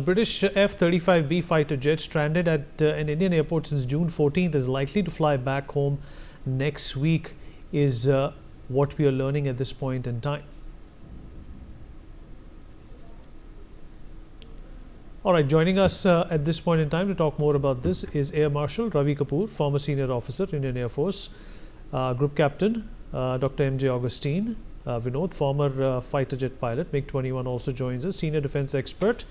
British F-35B fighter jet stranded at an Indian airport since June 14th is likely to fly back home next week, is what we are learning at this point in time. All right, joining us at this point in time to talk more about this is Air Marshal Ravi Kapoor, former senior officer, Indian Air Force, Group Captain Dr. M.J. Augustine, Vinod, former fighter jet pilot, MiG-21 also joins us, senior defense expert,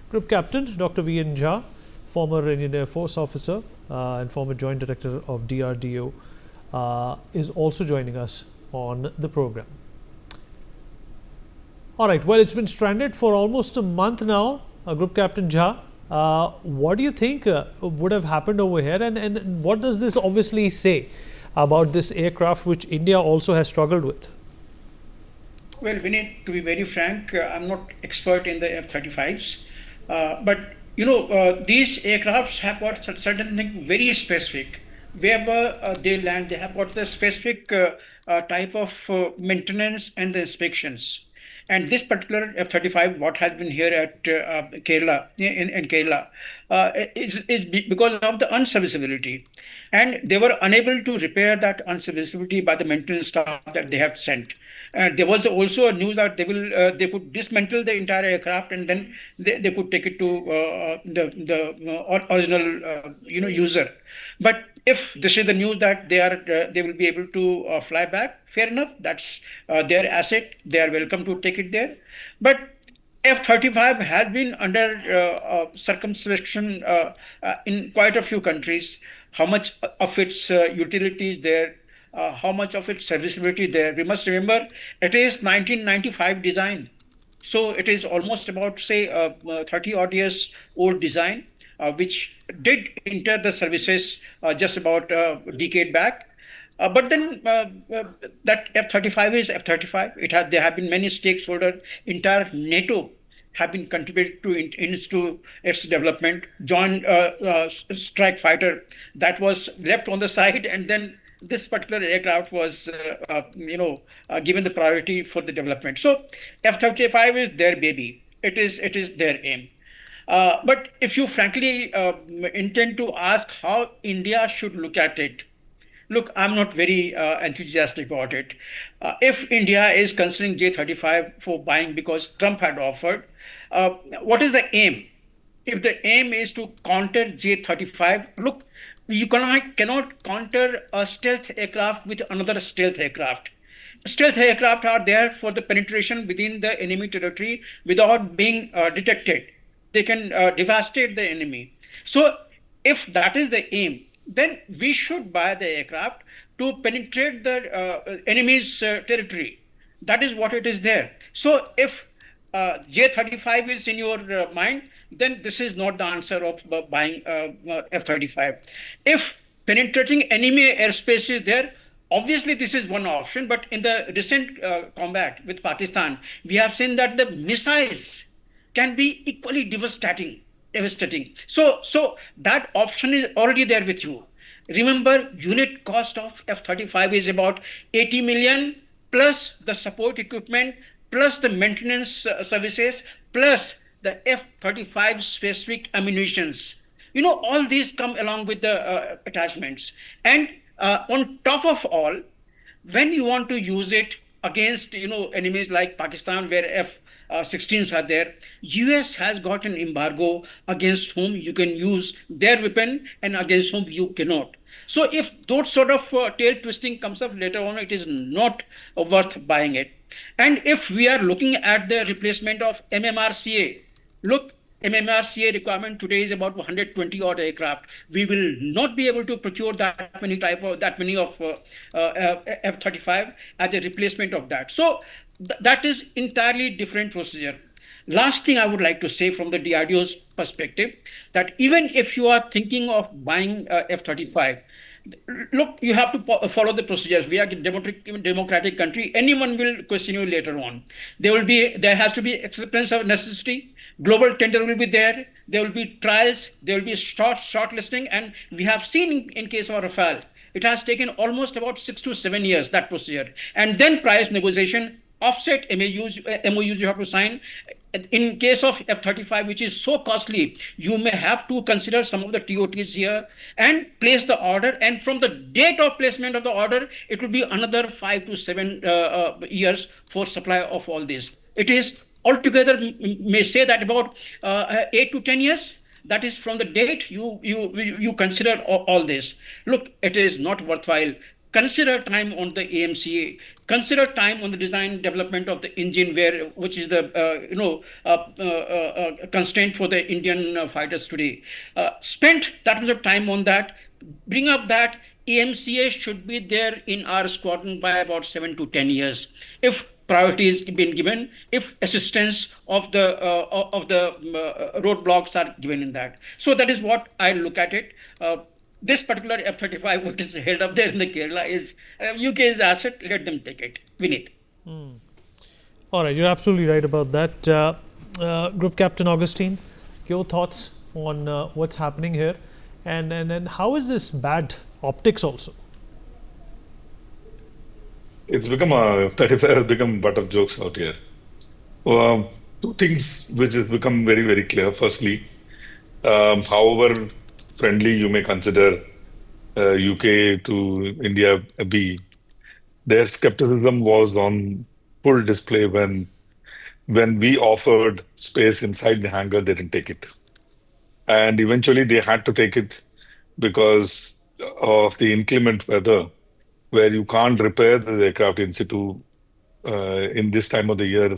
Group Captain Dr. V.N. Jha, former Indian Air Force officer and former Joint Director of DRDO, is also joining us on the program. All right, well, it's been stranded for almost a month now. Group Captain Jha, what do you think would have happened over here, and what does this obviously say about this aircraft which India also has struggled with? Well, Vinay, to be very frank, I'm not expert in the F-35s, but you know, these aircrafts have got certain things very specific. Wherever they land, they have got the specific type of maintenance and the inspections. And this particular F-35, what has been here at Kerala, in Kerala, is because of the unserviceability. And they were unable to repair that unserviceability by the maintenance staff that they have sent. There was also a news that they could dismantle the entire aircraft and then they could take it to the original user. But if this is the news that they will be able to fly back, fair enough. That's their asset. They are welcome to take it there. But F-35 has been under circumspection in quite a few countries. How much of its utility is there? How much of its serviceability there? We must remember it is 1995 design. So it is almost about, say, 30 odd years old design, which did enter the services just about a decade back. But then that F-35 is F-35. There have been many stakeholders. Entire NATO have been contributed to its development. Joint strike fighter that was left on the side, and then this particular aircraft was, given the priority for the development. So F-35 is their baby. It is their aim. But if you frankly intend to ask how India should look at it, look, I'm not very enthusiastic about it. If India is considering J-35 for buying because Trump had offered, what is the aim? If the aim is to counter J-35, look, you cannot counter a stealth aircraft with another stealth aircraft. Stealth aircraft are there for the penetration within the enemy territory without being detected. They can devastate the enemy. So if that is the aim, then we should buy the aircraft to penetrate the enemy's territory. That is what it is there. So if J-35 is in your mind, then this is not the answer of buying F-35. If penetrating enemy airspace is there, obviously this is one option. But in the recent combat with Pakistan, we have seen that the missiles can be equally devastating. So that option is already there with you. Remember, unit cost of F-35 is about 80 million plus the support equipment, plus the maintenance services, plus the F-35 specific ammunitions. You know, all these come along with the attachments. And on top of all, when you want to use it against, enemies like Pakistan, where F-16s are there, US has got an embargo against whom you can use their weapon and against whom you cannot. So if those sort of tail twisting comes up later on, it is not worth buying it. And if we are looking at the replacement of MMRCA, look, MMRCA requirement today is about 120 odd aircraft. We will not be able to procure that many of F-35 as a replacement of that. So that is entirely different procedure. Last thing I would like to say from the DRDO's perspective, that even if you are thinking of buying F-35, look, you have to follow the procedures. We are a democratic country. Anyone will question you later on. There has to be acceptance of necessity. Global tender will be there. There will be trials. There will be shortlisting. And we have seen in case of Rafale, it has taken almost about 6 to 7 years, that procedure. And then price negotiation, offset MOUs you have to sign. in case of F-35, which is so costly, you may have to consider some of the TOTs here and place the order. And from the date of placement of the order, it will be another 5 to 7 years for supply of all this. It is altogether may say that about 8 to 10 years. That is from the date you consider all this. Look, it is not worthwhile. Consider time on the AMCA. Consider time on the design development of the engine, which is the constraint for the Indian fighters today. Spend that much of time on that. Bring up that AMCA should be there in our squadron by about 7 to 10 years. If priority is been given, if assistance of the roadblocks are given in that. So that is what I look at it. This particular F-35, which is held up there in the Kerala, is UK's asset. Let them take it. Vineet. All right, you're absolutely right about that. Group Captain Augustine, your thoughts on what's happening here, and how is this bad optics also? It's become a 35 has become butt of jokes out here. Two things which have become very, very clear. Firstly, however friendly you may consider UK to India be, their skepticism was on full display when we offered space inside the hangar, they didn't take it. And eventually they had to take it because of the inclement weather, where you can't repair the aircraft in situ in this time of the year,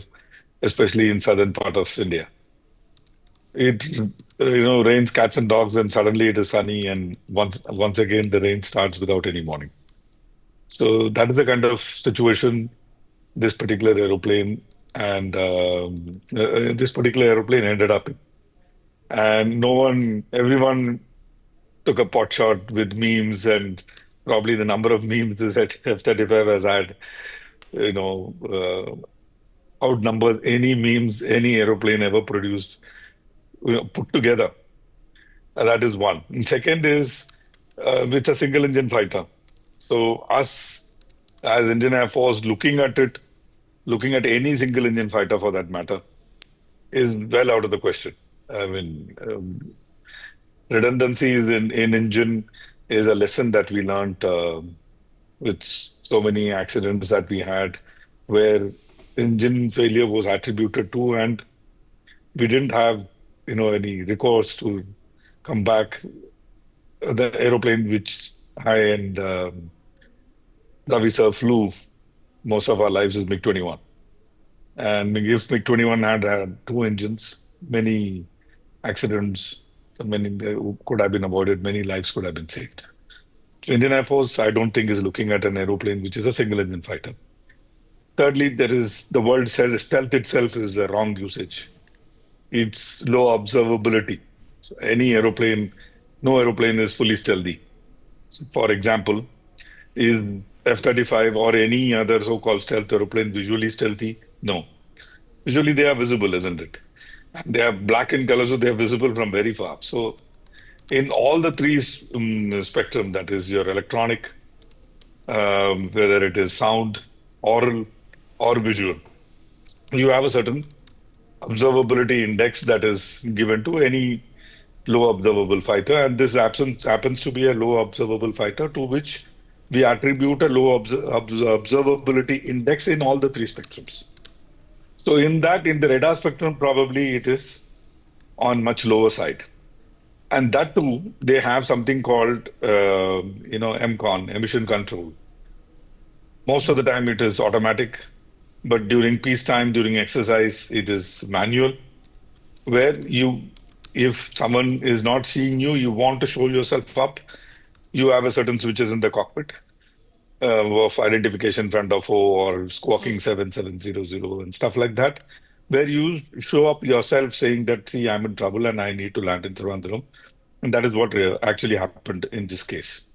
especially in southern part of India. It rains cats and dogs, and suddenly it is sunny, and once again the rain starts without any warning. So that is the kind of situation this particular aeroplane and this particular aeroplane ended up in. And everyone took a pot shot with memes, and probably the number of memes is that F-35 has had, outnumbers any memes any aeroplane ever produced, put together. That is one. And second is, it's a single engine fighter. So us as Indian Air Force looking at any single engine fighter for that matter is well out of the question. I mean, redundancies in engine is a lesson that we learned with so many accidents that we had, where engine failure was attributed to, and we didn't have any recourse to come back. The aeroplane which I and Ravi sir flew most of our lives is MiG-21. And if MiG-21 had two engines, many accidents, many could have been avoided, many lives could have been saved. So Indian Air Force, I don't think, is looking at an aeroplane which is a single engine fighter. Thirdly, the word says stealth itself is a wrong usage. It's low observability. So no aeroplane is fully stealthy. So for example, is F-35 or any other so-called stealth aeroplane visually stealthy? No. Visually they are visible, isn't it? And they are black in color, so they are visible from very far. So in all the three spectrum, that is your electronic, whether it is sound, oral, or visual, you have a certain observability index that is given to any low observable fighter, and this happens to be a low observable fighter to which we attribute a low observability index in all the three spectrums. So in the radar spectrum, probably it is on much lower side. And that too, they have something called, MCON, emission control. Most of the time it is automatic, but during peacetime, during exercise, it is manual, where if someone is not seeing you, you want to show yourself up, you have a certain switches in the cockpit of identification front of O or squawking 7700 and stuff like that, where you show up yourself saying that, see, I'm in trouble and I need to land in Trivandrum. And that is what actually happened in this case,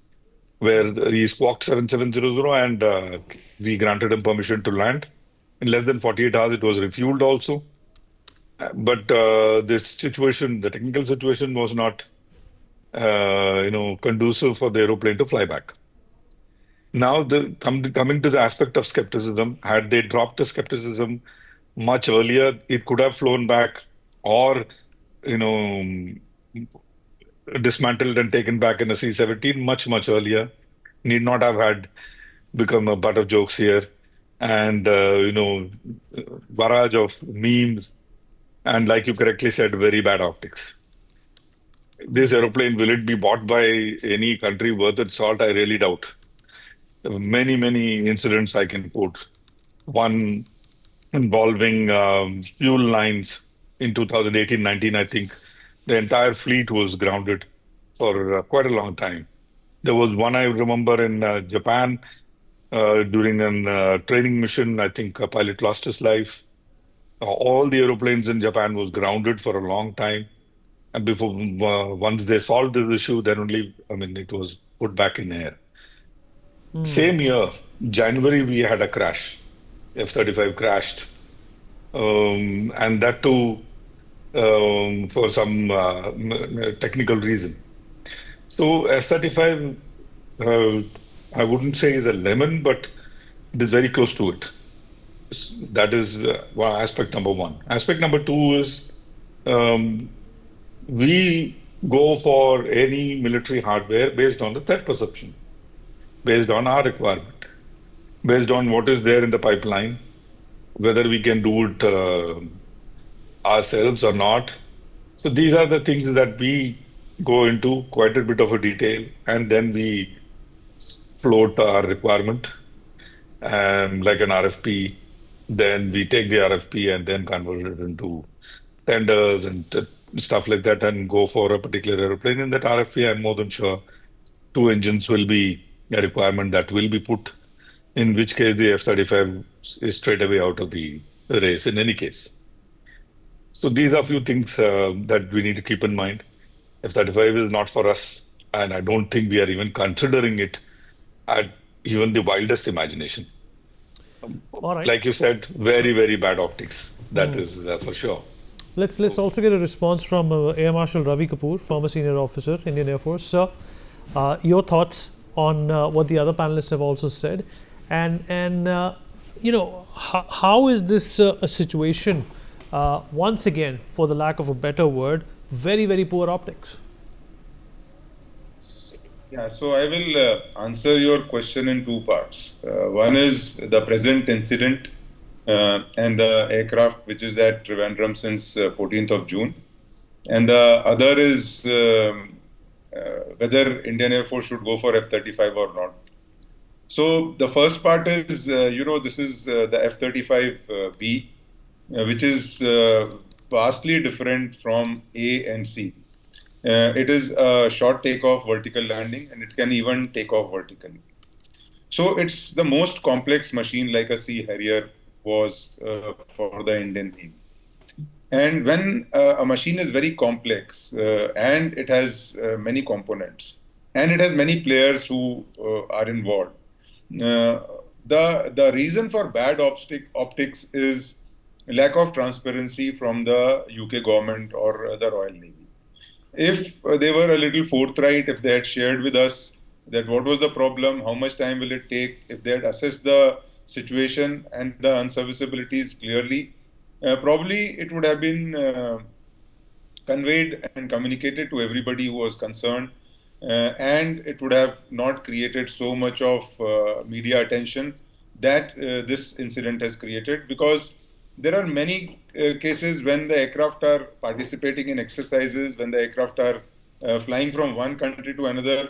where he squawked 7700 and we granted him permission to land. In less than 48 hours, it was refueled also. But this situation, the technical situation was not, conducive for the aeroplane to fly back. Now, coming to the aspect of skepticism, had they dropped the skepticism much earlier. It could have flown back or, you know, dismantled and taken back in a C-17 much, much earlier. Need not have had become a butt of jokes here. And, barrage of memes. And like you correctly said, very bad optics. This aeroplane, will it be bought by any country worth its salt? I really doubt. Many, many incidents I can quote. One involving fuel lines in 2018-19, I think. The entire fleet was grounded for quite a long time. There was one I remember in Japan during a training mission. I think a pilot lost his life. All the aeroplanes in Japan was grounded for a long time. And before once they solved this issue, then only, it was put back in air. Same year, January, we had a crash. F-35 crashed. And that too for some technical reason. So F-35, I wouldn't say is a lemon, but it is very close to it. That is aspect number one. Aspect number two is we go for any military hardware based on the threat perception, based on our requirement, based on what is there in the pipeline, whether we can do it ourselves or not. So these are the things that we go into quite a bit of a detail, and then we float our requirement like an RFP. Then we take the RFP and then convert it into tenders and stuff like that, and go for a particular airplane. In that RFP, I'm more than sure 2 engines will be a requirement that will be put, in which case the F-35 is straight away out of the race in any case. So these are a few things that we need to keep in mind. F-35 is not for us, and I don't think we are even considering it at even the wildest imagination. All right. Like you said, very, very bad optics. That is for sure. Let's also get a response from Air Marshal Ravi Kapoor, former senior officer, Indian Air Force. Sir, your thoughts on what the other panelists have also said, and how is this a situation? Once again, for the lack of a better word, very, very poor optics. Yeah, so I will answer your question in two parts. One is the present incident and the aircraft which is at Trivandrum since 14th of June. And the other is whether Indian Air Force should go for F-35 or not. So the first part is, this is the F-35B, which is vastly different from A and C. It is a short takeoff, vertical landing, and it can even take off vertically. So it's the most complex machine, like a Sea Harrier was for the Indian Navy. And when a machine is very complex and it has many components and it has many players who are involved, the reason for bad optics is lack of transparency from the UK government or the Royal Navy. If they were a little forthright, if they had shared with us that what was the problem, how much time will it take, if they had assessed the situation and the unserviceabilities clearly, probably it would have been conveyed and communicated to everybody who was concerned, and it would have not created so much of media attention that this incident has created, because there are many cases when the aircraft are participating in exercises, when the aircraft are flying from one country to another.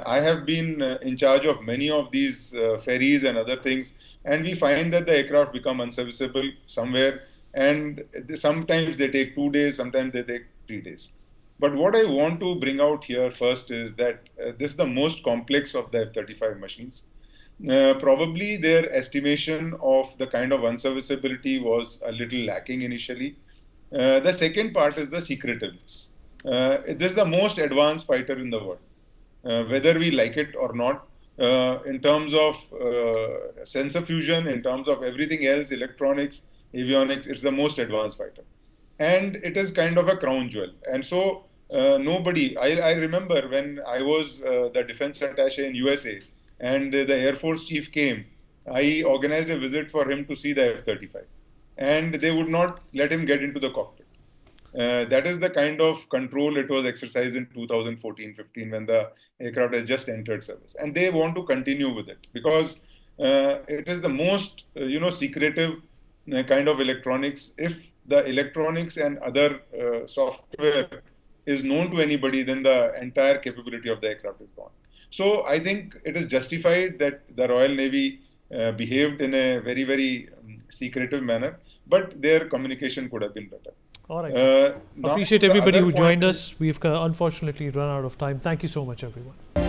I have been in charge of many of these ferries and other things, and we find that the aircraft become unserviceable somewhere, and sometimes they take 2 days, sometimes they take 3 days. But what I want to bring out here first is that this is the most complex of the F-35 machines. Probably their estimation of the kind of unserviceability was a little lacking initially. The second part is the secretiveness. This is the most advanced fighter in the world, whether we like it or not. In terms of sensor fusion, in terms of everything else, electronics, avionics, it's the most advanced fighter. And it is kind of a crown jewel. And so I remember when I was the defense attaché in USA, and the Air Force chief came, I organized a visit for him to see the F-35. and they would not let him get into the cockpit. That is the kind of control it was exercised in 2014-15 when the aircraft has just entered service, and they want to continue with it because it is the most secretive kind of electronics. If the electronics and other software is known to anybody, then the entire capability of the aircraft is gone. So I think it is justified that the Royal Navy behaved in a very, very secretive manner, but their communication could have been better. All right. Now Appreciate the everybody other who joined point us. We've unfortunately run out of time. Thank you so much, everyone.